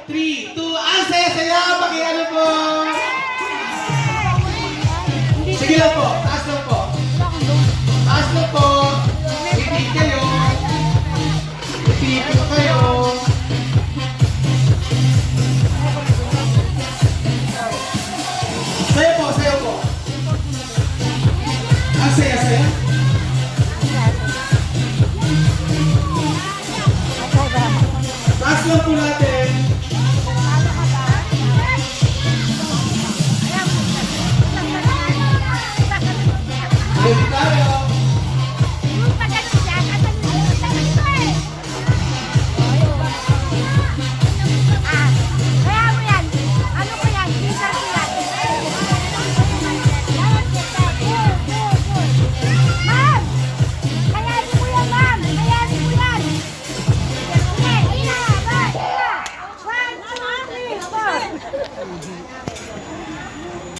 3, 2, ang saya-saya! Pakiano po! Sige lang po, taas lang po. Taas lang po. Hindi kayo. Hindi po kayo. Sayo po, sayo po. Ang saya-saya. Taas lang po natin. Ready tayo.